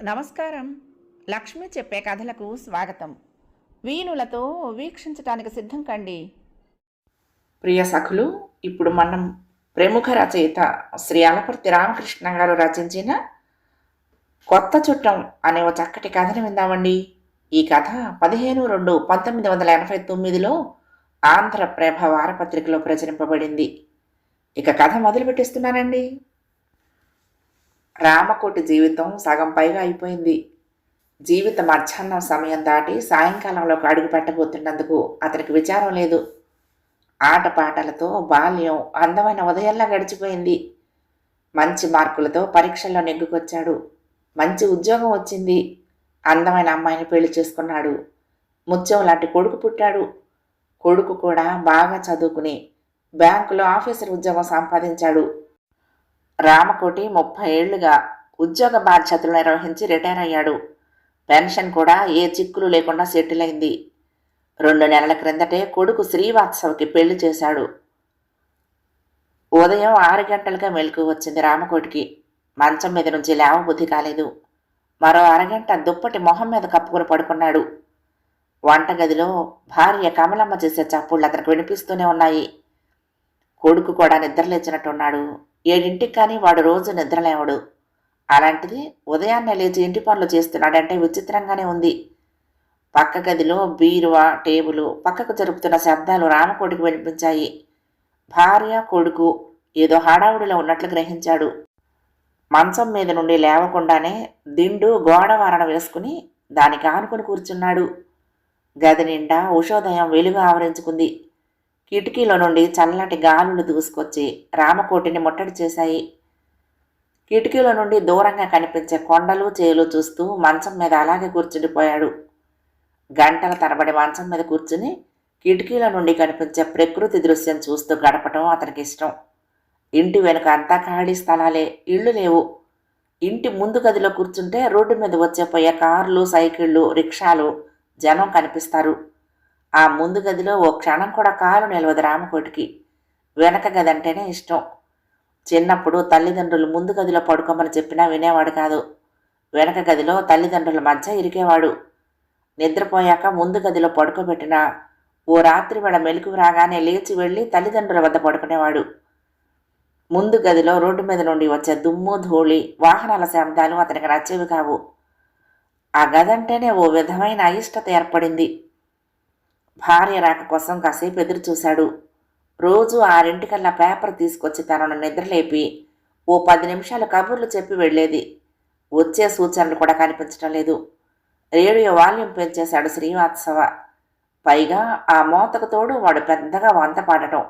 నమస్కారం. లక్ష్మి చెప్పే కథలకు స్వాగతం. వీణులతో వీక్షించటానికి సిద్ధం కండి. ప్రియ సఖులు, ఇప్పుడు మనం ప్రముఖ రచయిత శ్రీ అలపర్తి రామకృష్ణ గారు రచించిన కొత్త చుట్టం అనే ఓ చక్కటి కథను విందామండి. ఈ కథ 15/2/1989లో ఆంధ్రప్రభ వారపత్రికలో ప్రచురింపబడింది. ఇక కథ మొదలు పెట్టిస్తున్నానండి. రామకోటి జీవితం సగం పైగా అయిపోయింది. జీవిత మధ్యాహ్నం సమయం దాటి సాయంకాలంలోకి అడుగు పెట్టబోతున్నందుకు అతనికి విచారం లేదు. ఆటపాటలతో బాల్యం అందమైన ఉదయంలా గడిచిపోయింది. మంచి మార్కులతో పరీక్షల్లో నెగ్గుకొచ్చాడు. మంచి ఉద్యోగం వచ్చింది. అందమైన అమ్మాయిని పెళ్లి చేసుకున్నాడు. ముత్యం లాంటి కొడుకు పుట్టాడు. కొడుకు కూడా బాగా చదువుకుని బ్యాంకులో ఆఫీసర్ ఉద్యోగం సంపాదించాడు. రామకోటి 30 ఏళ్లుగా ఉద్యోగ బాధ్యతలు నిర్వహించి రిటైర్ అయ్యాడు. పెన్షన్ కూడా ఏ చిక్కులు లేకుండా సెటిల్ అయింది. 2 నెలల క్రిందటే కొడుకు శ్రీవాత్సవకి పెళ్లి చేశాడు. ఉదయం 6 గంటలుగా మెలకు వచ్చింది రామకోటికి. మంచం మీద నుంచి లేవబుద్ధి కాలేదు. మరో అరగంట దుప్పటి మొహం మీద కప్పుకుని పడుకున్నాడు. వంటగదిలో భార్య కమలమ్మ చేసే చప్పుళ్ళు అతనికి వినిపిస్తూనే ఉన్నాయి. కొడుకు కూడా నిద్రలేచినట్టున్నాడు. 7ంటికి కానీ వాడు రోజు నిద్రలేవడు. అలాంటిది ఉదయాన్నే లేచి ఇంటి పనులు చేస్తున్నాడంటే విచిత్రంగానే ఉంది. పక్క గదిలో బీరువా టేబులు పక్కకు జరుపుతున్న శబ్దాలు రామకోటికి వినిపించాయి. భార్య కొడుకు ఏదో హడావుడిలో ఉన్నట్లు గ్రహించాడు. మంచం మీద నుండి లేవకుండానే దిండు గోడవారణ వేసుకుని దానికి ఆనుకుని కూర్చున్నాడు. గది నిండా ఉషోదయం వెలుగు ఆవరించుకుంది. కిటికీలో నుండి చల్లటి గాలులు దూసుకొచ్చి రామకోటిని ముట్టడి చేశాయి. కిటికీలో నుండి దూరంగా కనిపించే కొండలు చేలు చూస్తూ మంచం మీద అలాగే కూర్చుండిపోయాడు. గంటల తరబడి మంచం మీద కూర్చుని కిటికీల నుండి కనిపించే ప్రకృతి దృశ్యం చూస్తూ గడపటం అతనికి ఇష్టం. ఇంటి వెనుక అంతా ఖాళీ స్థలాలే, ఇళ్ళు లేవు. ఇంటి ముందు గదిలో కూర్చుంటే రోడ్డు మీద వచ్చే పోయే కార్లు, సైకిళ్ళు, రిక్షాలు, జనం కనిపిస్తారు. ఆ ముందు గదిలో ఓ క్షణం కూడా కాలు నిలవదు రామకోటికి. వెనక గది అంటేనే ఇష్టం. చిన్నప్పుడు తల్లిదండ్రులు ముందు గదిలో పడుకోమని చెప్పినా వినేవాడు కాదు. వెనక గదిలో తల్లిదండ్రుల మధ్య ఇరికేవాడు. నిద్రపోయాక ముందు గదిలో పడుకోబెట్టినా ఓ రాత్రి వేళ మెలకు రాగానే లేచి వెళ్ళి తల్లిదండ్రుల వద్ద పడుకునేవాడు. ముందు గదిలో రోడ్డు మీద నుండి వచ్చే దుమ్ము, ధూళి, వాహనాల శబ్దాలు అతనికి నచ్చేవి కావు. ఆ గదంటేనే ఓ విధమైన అయిష్టత ఏర్పడింది. భార్య రాక కోసం కాసేపు ఎదురు చూశాడు. రోజు 6ంటికల్లా పేపర్ తీసుకొచ్చి తనను నిద్రలేపి ఓ 10 నిమిషాలు కబుర్లు చెప్పి వెళ్ళేది. వచ్చే సూచనలు కూడా కనిపించడం లేదు. రేడియో వాల్యూమ్ పెంచేశాడు శ్రీవాత్సవ. పైగా ఆ మోతకు తోడు వాడు పెద్దగా వంత పాడటం.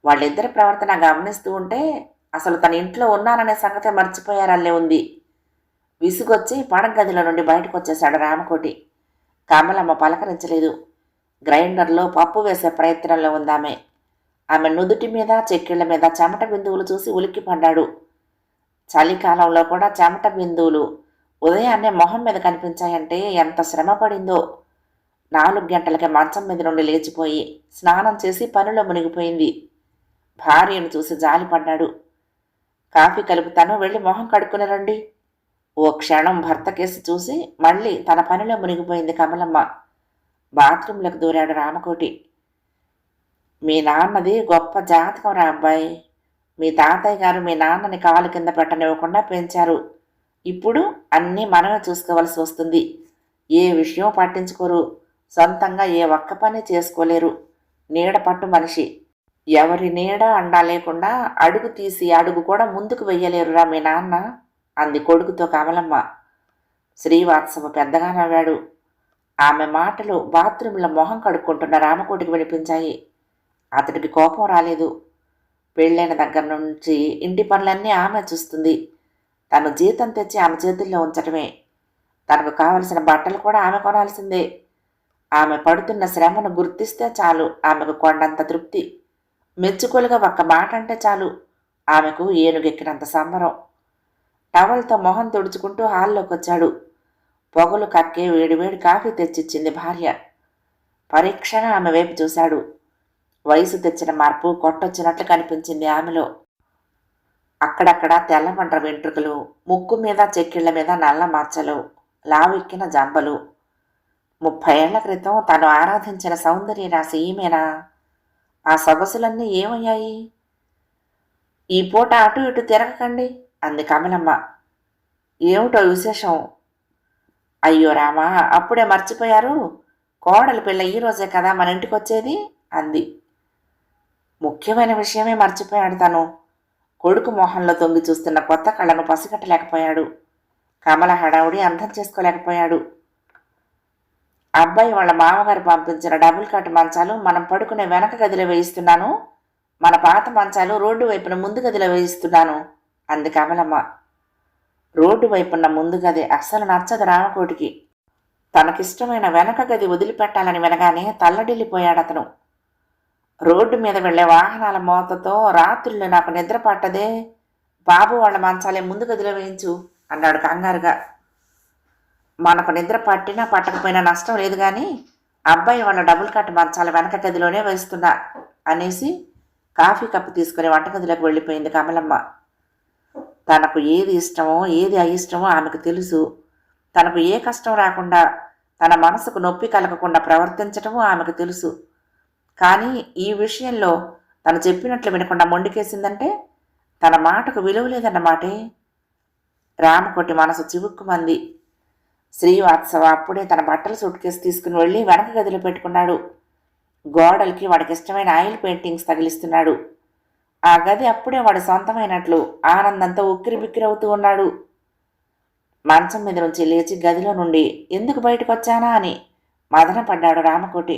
వాళ్ళిద్దరి ప్రవర్తన గమనిస్తూ ఉంటే అసలు తన ఇంట్లో ఉన్నాననే సంగతే మర్చిపోయారల్లే ఉంది. విసుగొచ్చి పడగదిలో నుండి బయటకు వచ్చేశాడు రామకోటి. కమలమ్మ పలకరించలేదు. గ్రైండర్లో పప్పు వేసే ప్రయత్నంలో ఉందామె. ఆమె నుదుటి మీద చెక్కిళ్ల మీద చెమట బిందువులు చూసి ఉలిక్కిపడ్డాడు. చలికాలంలో కూడా చెమట బిందువులు ఉదయాన్నే మొహం మీద కనిపించాయంటే ఎంత శ్రమ పడిందో. 4 గంటలకే మంచం మీద నుండి లేచిపోయి స్నానం చేసి పనిలో మునిగిపోయింది. భార్యను చూసి జాలిపడ్డాడు. కాఫీ కలుపుతాను, వెళ్ళి మొహం కడుక్కుని రండి. ఓ క్షణం భర్త కేసి చూసి మళ్ళీ తన పనిలో మునిగిపోయింది కమలమ్మ. బాత్రూంలోకి దూరాడు రామకోటి. మీ నాన్నది గొప్ప జాతకం రా అబ్బాయి. మీ తాతయ్య గారు మీ నాన్నని కాలు కింద పెట్టనివ్వకుండా పెంచారు. ఇప్పుడు అన్నీ మనమే చూసుకోవలసి వస్తుంది. ఏ విషయం పట్టించుకోరు. సొంతంగా ఏ ఒక్క పని చేసుకోలేరు. నీడ పట్టు మనిషి. ఎవరి నీడ అండా లేకుండా అడుగు తీసి అడుగు కూడా ముందుకు వెయ్యలేరురా మీ నాన్న అంది కొడుకుతో కమలమ్మ. శ్రీవాత్సవ పెద్దగా నవ్వాడు. ఆమె మాటలు బాత్రూంలో మొహం కడుక్కుంటున్న రామకోటికి వినిపించాయి. అతడికి కోపం రాలేదు. పెళ్ళైన దగ్గర నుంచి ఇంటి పనులన్నీ ఆమె చూస్తుంది. తను జీతం తెచ్చి ఆమె చేతుల్లో ఉంచటమే. తనకు కావలసిన బట్టలు కూడా ఆమె కొనాల్సిందే. ఆమె పడుతున్న శ్రమను గుర్తిస్తే చాలు ఆమెకు కొండంత తృప్తి. మెచ్చుకోలుగా ఒక్క మాట అంటే చాలు ఆమెకు ఏనుగెక్కినంత సంబరం. టవల్తో మొహం తుడుచుకుంటూ హాల్లోకి వచ్చాడు. పొగలు కక్కే వేడివేడి కాఫీ తెచ్చిచ్చింది భార్య. పరీక్షగా ఆమె వైపు చూశాడు. వయసు తెచ్చిన మార్పు కొట్టొచ్చినట్లు కనిపించింది ఆమెలో. అక్కడక్కడ తెల్లమండ్ర వెంట్రుకలు, ముక్కు మీద చెక్కిళ్ల మీద నల్ల మచ్చలు, లావెక్కిన జంబలు. 30 ఏళ్ల క్రితం తను ఆరాధించిన సౌందర్య రాశి ఈమెనా? ఆ సొగసులన్నీ ఏమయ్యాయి? ఈ పూట అటు ఇటు తిరగకండి అంది కమలమ్మ. ఏమిటో విశేషం? అయ్యో రామా, అప్పుడే మర్చిపోయారు. కోడలి పిల్ల ఈరోజే కదా మన ఇంటికి వచ్చేది అంది. ముఖ్యమైన విషయమే మర్చిపోయాడు తను. కొడుకు మొహంలో తొంగి చూస్తున్న కొత్త కళ్ళను పసిగట్టలేకపోయాడు. కమల హడావుడి అర్థం చేసుకోలేకపోయాడు. అబ్బాయి వాళ్ళ మామగారు పంపించిన డబుల్ కట్ మంచాలు మనం పడుకునే వెనక గదిలో వేయిస్తున్నాను, మన పాత మంచాలు రోడ్డు వైపున ముందు గదిలో వేయిస్తున్నాను అంది కమలమ్మ. రోడ్డు వైపున్న ముందు గది అస్సలు నచ్చదు రామకోటికి. తనకిష్టమైన వెనక గది వదిలిపెట్టాలని వినగానే తల్లడిల్లిపోయాడతను. రోడ్డు మీద వెళ్లే వాహనాల మోతతో రాత్రుళ్ళు నాకు నిద్ర పట్టదే, బాబు వాళ్ళ మంచాలే ముందు గదిలో వేయించు అన్నాడు కంగారుగా. మనకు నిద్ర పట్టినా పట్టకపోయినా నష్టం లేదు కానీ అబ్బాయి వాళ్ళ డబుల్ కట్ మంచాల వెనక గదిలోనే వేస్తున్నా అనేసి కాఫీ కప్పు తీసుకుని వంటగదిలోకి వెళ్ళిపోయింది కమలమ్మ. తనకు ఏది ఇష్టమో ఏది అయిష్టమో ఆమెకు తెలుసు. తనకు ఏ కష్టం రాకుండా, తన మనసుకు నొప్పి కలగకుండా ప్రవర్తించటమూ ఆమెకు తెలుసు. కానీ ఈ విషయంలో తను చెప్పినట్లు వినకుండా మొండికేసిందంటే తన మాటకు విలువ లేదన్నమాటే. రామకోటి మనసు చివుక్కుమంది. శ్రీవాత్సవ అప్పుడే తన బట్టల సూట్ కేసు తీసుకుని వెళ్ళి వెనక గదిలో పెట్టుకున్నాడు. గోడలకి వాడికి ఇష్టమైన ఆయిల్ పెయింటింగ్స్ తగిలిస్తున్నాడు. ఆ గది అప్పుడే వాడి సొంతమైనట్లు ఆనందంతో ఉక్కిరి బిక్కిరవుతూ ఉన్నాడు. మంచం మీద నుంచి లేచి గదిలో నుండి ఎందుకు బయటకు వచ్చానా అని మదనపడ్డాడు రామకోటి.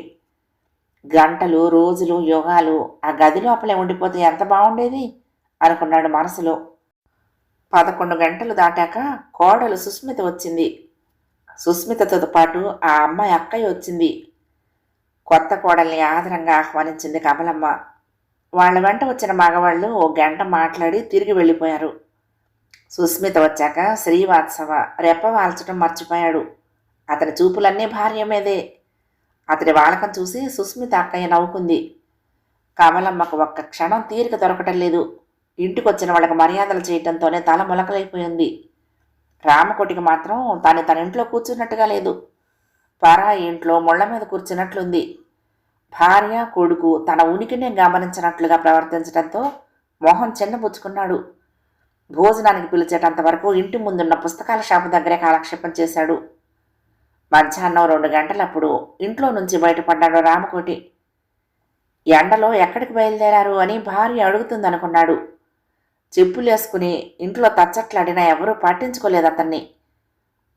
గంటలు, రోజులు, యుగాలు ఆ గది లోపలే ఉండిపోతే ఎంత బాగుండేది అనుకున్నాడు మనసులో. 11 గంటలు దాటాక కోడలు సుస్మిత వచ్చింది. సుస్మితతో పాటు ఆ అమ్మాయి అక్కయ్య వచ్చింది. కొత్త కోడల్ని ఆదరంగా ఆహ్వానించింది కమలమ్మ. వాళ్ళ వెంట వచ్చిన మగవాళ్ళు ఓ గంట మాట్లాడి తిరిగి వెళ్ళిపోయారు. సుస్మిత వచ్చాక శ్రీవాత్సవ రెప్ప వాల్చడం మర్చిపోయాడు. అతని చూపులన్నీ భార్య మీదే. అతడి వాలకం చూసి సుస్మిత అక్కయ్య నవ్వుకుంది. కమలమ్మకు ఒక్క క్షణం తీరిక దొరకటం లేదు. ఇంటికొచ్చిన వాళ్ళకి మర్యాదలు చేయటంతోనే తల మొలకలైపోయింది. రామకోటికి మాత్రం తన ఇంట్లో కూర్చున్నట్టుగా లేదు. పరాయి ఇంట్లో ముళ్ల మీద కూర్చున్నట్లుంది. భార్య, కొడుకు తన ఉనికినే గమనించినట్లుగా ప్రవర్తించడంతో మొహం చిన్నబుచ్చుకున్నాడు. భోజనానికి పిలిచేటంత వరకు ఇంటి ముందున్న పుస్తకాల షాపు దగ్గరే కాలక్షేపం చేశాడు. మధ్యాహ్నం 2 గంటలప్పుడు ఇంట్లో నుంచి బయటపడ్డాడు రామకోటి. ఎండలో ఎక్కడికి బయలుదేరారు అని భార్య అడుగుతుందనుకున్నాడు. చెప్పులేసుకుని ఇంట్లో తచ్చట్లాడినా ఎవరూ పట్టించుకోలేదు అతన్ని.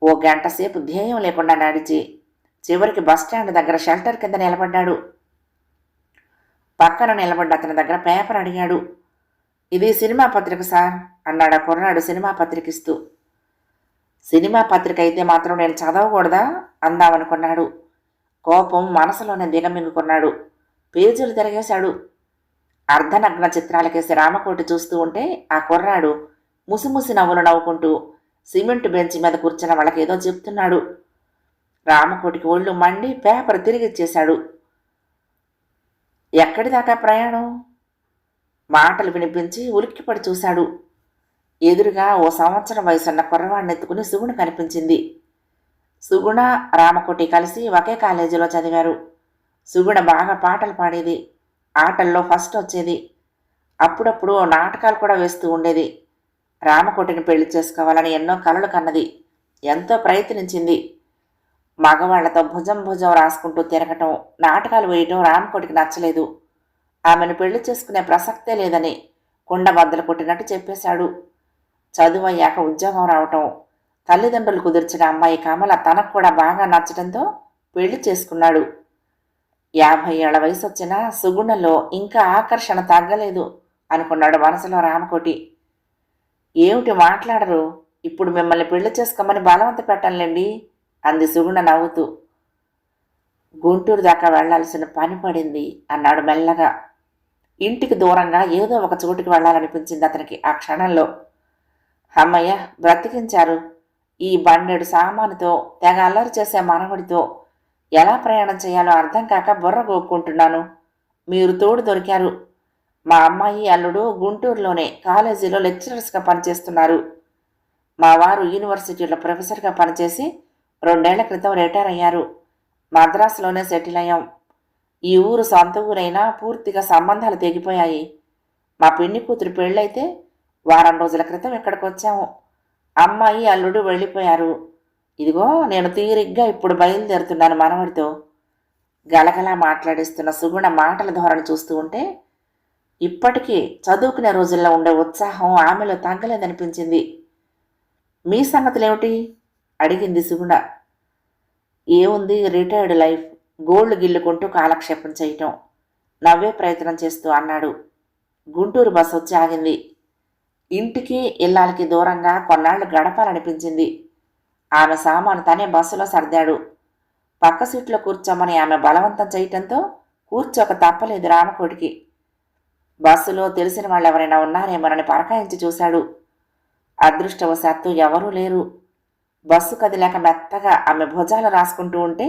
ఓ గంట సేపు ధ్యేయం లేకుండా నడిచి చివరికి బస్టాండ్ దగ్గర షెల్టర్ కింద నిలబడ్డాడు. పక్కన నిలబడ్డ అతని దగ్గర పేపర్ అడిగాడు. ఇది సినిమా పత్రిక సార్ అన్నాడు ఆ కుర్రాడు సినిమా పత్రిక ఇస్తూ. సినిమా పత్రిక అయితే మాత్రం నేను చదవకూడదా అందామనుకున్నాడు. కోపం మనసులోనే దిగమింగుకున్నాడు. పేజీలు తిరగేశాడు. అర్ధనగ్న చిత్రాలకేసి రామకోటి చూస్తూ ఉంటే ఆ కుర్రాడు ముసిముసి నవ్వులు నవ్వుకుంటూ సిమెంట్ బెంచ్ మీద కూర్చున్న వాళ్ళకేదో చెప్తున్నాడు. రామకోటికి ఒళ్ళు మండి పేపర్ తిరిగిచ్చేశాడు. ఎక్కడిదాకా ప్రయాణం? మాటలు వినిపించి ఉలిక్కిపడి చూశాడు. ఎదురుగా ఓ సంవత్సరం వయసున్న కుర్రవాడిని ఎత్తుకుని సుగుణ కనిపించింది. సుగుణ, రామకోటి కలిసి ఒకే కాలేజీలో చదివారు. సుగుణ బాగా పాటలు పాడేది. ఆటల్లో ఫస్ట్ వచ్చేది. అప్పుడప్పుడు నాటకాలు కూడా వేస్తూ ఉండేది. రామకోటిని పెళ్లి చేసుకోవాలని ఎన్నో కలలు కన్నది. ఎంతో ప్రయత్నించింది. మగవాళ్లతో భుజం భుజం రాసుకుంటూ తిరగటం, నాటకాలు వేయటం రామకోటికి నచ్చలేదు. ఆమెను పెళ్లి చేసుకునే ప్రసక్తే లేదని కుండబద్దలు కొట్టినట్టు చెప్పేశాడు. చదువు అయ్యాక ఉద్యోగం రావటం, తల్లిదండ్రులు కుదిర్చిన అమ్మాయి కమల తనకు కూడా బాగా నచ్చడంతో పెళ్లి చేసుకున్నాడు. 50 ఏళ్ల వయసు వచ్చినా సుగుణలో ఇంకా ఆకర్షణ తగ్గలేదు అనుకున్నాడు మనసులో రామకోటి. ఏమిటి మాట్లాడరు? ఇప్పుడు మిమ్మల్ని పెళ్లి చేసుకోమని బలవంత పెట్టంలేండి అంది సుగుణ నవ్వుతూ. గుంటూరు దాకా వెళ్లాల్సిన పని పడింది అన్నాడు మెల్లగా. ఇంటికి దూరంగా ఏదో ఒక చోటుకి వెళ్లాలనిపించింది అతనికి ఆ క్షణంలో. అమ్మయ్య, బ్రతికించారు. ఈ బండెడు సామానుతో తెగ అల్లరి చేసే మనవడితో ఎలా ప్రయాణం చేయాలో అర్థం కాక బుర్ర గోక్కుంటున్నాను. మీరు తోడు దొరికారు. మా అమ్మాయి అల్లుడు గుంటూరులోనే కాలేజీలో లెక్చరర్స్గా పనిచేస్తున్నారు. మా వారు యూనివర్సిటీలో ప్రొఫెసర్గా పనిచేసి 2 ఏళ్ల క్రితం రిటైర్ అయ్యారు. మద్రాసులోనే సెటిల్ అయ్యాం. ఈ ఊరు సొంత ఊరైనా పూర్తిగా సంబంధాలు తెగిపోయాయి. మా పిన్ని కూతురు పెళ్ళైతే వారం రోజుల క్రితం ఇక్కడికి వచ్చాము. అమ్మాయి అల్లుడు వెళ్ళిపోయారు. ఇదిగో నేను తీరిగ్గా ఇప్పుడు బయలుదేరుతున్నాను మనవడితో. గలగలా మాట్లాడిస్తున్న సుగుణ మాటల ధోరణి చూస్తూ ఉంటే ఇప్పటికీ చదువుకునే రోజుల్లో ఉండే ఉత్సాహం ఆమెలో తగ్గలేదనిపించింది. మీ సంగతులేమిటి? అడిగింది సుగుణ. ఏముంది, రిటైర్డ్ లైఫ్, గోళ్లు గిల్లుకుంటూ కాలక్షేపం చేయటం, నవ్వే ప్రయత్నం చేస్తూ అన్నాడు. గుంటూరు బస్సు వచ్చి ఆగింది. ఇంటికి ఇల్లాలకి దూరంగా కొన్నాళ్లు గడపాలనిపించింది. ఆమె సామాను తనే బస్సులో సర్దాడు. పక్క సీట్లో కూర్చోమని ఆమె బలవంతం చేయటంతో కూర్చోక తప్పలేదు రామకోటికి. బస్సులో తెలిసిన వాళ్ళెవరైనా ఉన్నారేమోనని పరకాయించి చూశాడు. అదృష్టవశాత్తు ఎవరూ లేరు. బస్సు కదిలాక మెత్తగా ఆమె భుజాలు రాసుకుంటూ ఉంటే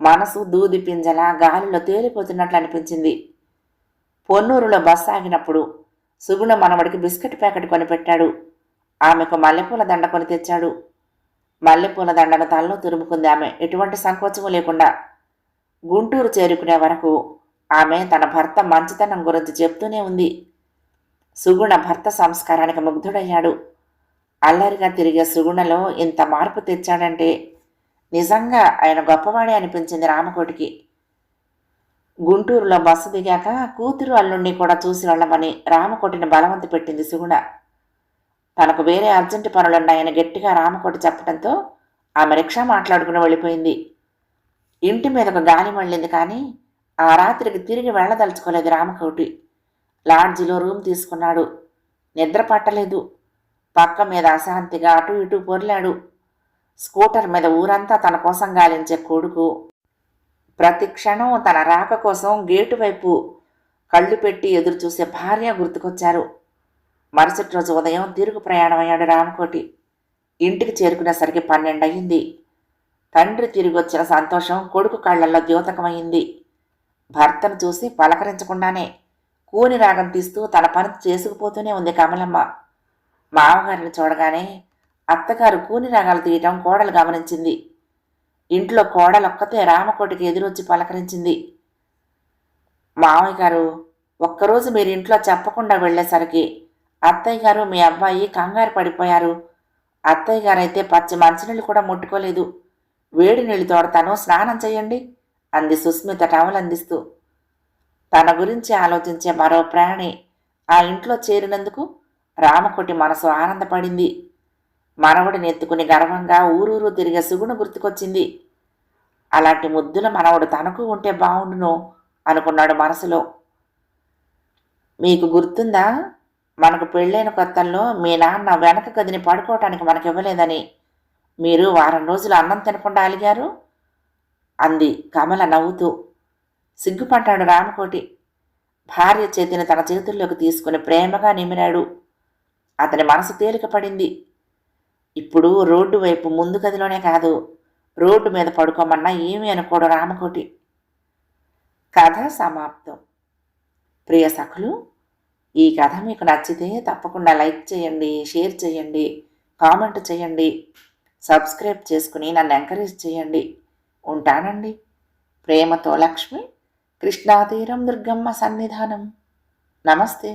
మనసు దూది పింజలా గాలిలో తేలిపోతున్నట్లు అనిపించింది. పొన్నూరులో బస్సు ఆగినప్పుడు సుగుణ మనవడికి బిస్కెట్ ప్యాకెట్ కొనిపెట్టాడు. ఆమెకు మల్లెపూల దండ కొని తెచ్చాడు. మల్లెపూల దండను తలలో తురుముకుంది ఆమె, ఎటువంటి సంకోచము లేకుండా. గుంటూరు చేరుకునే వరకు ఆమె తన భర్త మంచితనం గురించి చెప్తూనే ఉంది. సుగుణ భర్త సంస్కారానికి ముగ్ధుడయ్యాడు. అల్లరిగా తిరిగే సుగుణలో ఇంత మార్పు తెచ్చాడంటే నిజంగా ఆయన గొప్పవాడే అనిపించింది రామకోటికి. గుంటూరులో బస్సు దిగాక కూతురు అల్లుణ్ణి కూడా చూసి వెళ్ళమని రామకోటిని బలవంత పెట్టింది సుగుణ. తనకు వేరే అర్జెంటు పనులున్నాయని గట్టిగా రామకోటి చెప్పడంతో ఆమె రిక్షా మాట్లాడుకుని వెళ్ళిపోయింది. ఇంటి మీదకు గాలి మళ్ళింది, కానీ ఆ రాత్రికి తిరిగి వెళ్ళదలుచుకోలేదు రామకోటి. లాడ్జిలో రూమ్ తీసుకున్నాడు. నిద్ర పట్టలేదు. పక్క మీద అశాంతిగా అటు ఇటు పొర్లాడు. స్కూటర్ మీద ఊరంతా తన కోసం గాలించే కొడుకు, ప్రతి క్షణం తన రాక కోసం గేటు వైపు కళ్ళు పెట్టి ఎదురు చూసే భార్య గుర్తుకొచ్చారు. మరుసటి రోజు ఉదయం తిరుగు ప్రయాణమయ్యాడు రామకోటి. ఇంటికి చేరుకునేసరికి 12 అయ్యింది. తండ్రి తిరిగి వచ్చిన సంతోషం కొడుకు కళ్లల్లో ద్యోతకమైంది. భర్తను చూసి పలకరించకుండానే కూని రాగం తీస్తూ తన పని చేసుకుపోతూనే ఉంది కమలమ్మ. మామగారిని చూడగానే అత్తగారు కూని రాగాలు తీయటం కోడలు గమనించింది. ఇంట్లో కోడలొక్కతే రామకోటికి ఎదురొచ్చి పలకరించింది. మామయ్య గారు, ఒక్కరోజు మీరు ఇంట్లో చెప్పకుండా వెళ్ళేసరికి అత్తయ్య గారు మీ అబ్బాయి కంగారు పడిపోయారు. అత్తయ్య గారైతే పచ్చి మంచినీళ్ళు కూడా ముట్టుకోలేదు. వేడి నీళ్లు తోడతాను, స్నానం చెయ్యండి అంది సుస్మిత టవల్ అందిస్తూ. తన గురించి ఆలోచించే మరో ప్రాణి ఆ ఇంట్లో చేరినందుకు రామకోటి మనసు ఆనందపడింది. మనవడిని ఎత్తుకుని గర్వంగా ఊరూరు తిరిగే సుగుణ గుర్తుకొచ్చింది. అలాంటి ముద్దుల మనవడు తనకు ఉంటే బావుండును అనుకున్నాడు మనసులో. మీకు గుర్తుందా, మనకు పెళ్ళైన కొత్తల్లో మీ నాన్న వెనక గదిని పడుకోవటానికి మనకివ్వలేదని మీరు వారం రోజులు అన్నం తినకుండా అలిగారు అంది కమల నవ్వుతూ. సిగ్గుపడ్డాడు రామకోటి. భార్య చేతిని తన చేతుల్లోకి తీసుకుని ప్రేమగా నిమిరాడు. అతని మనసు తేలికపడింది. ఇప్పుడు రోడ్డు వైపు ముందు గదిలోనే కాదు, రోడ్డు మీద పడుకోమన్నా ఏమీ అనుకోడు రామకోటి. కథ సమాప్తం. ప్రియ సఖులు, ఈ కథ మీకు నచ్చితే తప్పకుండా లైక్ చేయండి, షేర్ చేయండి, కామెంట్ చేయండి, సబ్స్క్రైబ్ చేసుకుని నన్ను ఎంకరేజ్ చేయండి. ఉంటానండి. ప్రేమతో లక్ష్మి, కృష్ణాతీరం దుర్గమ్మ సన్నిధానం. నమస్తే.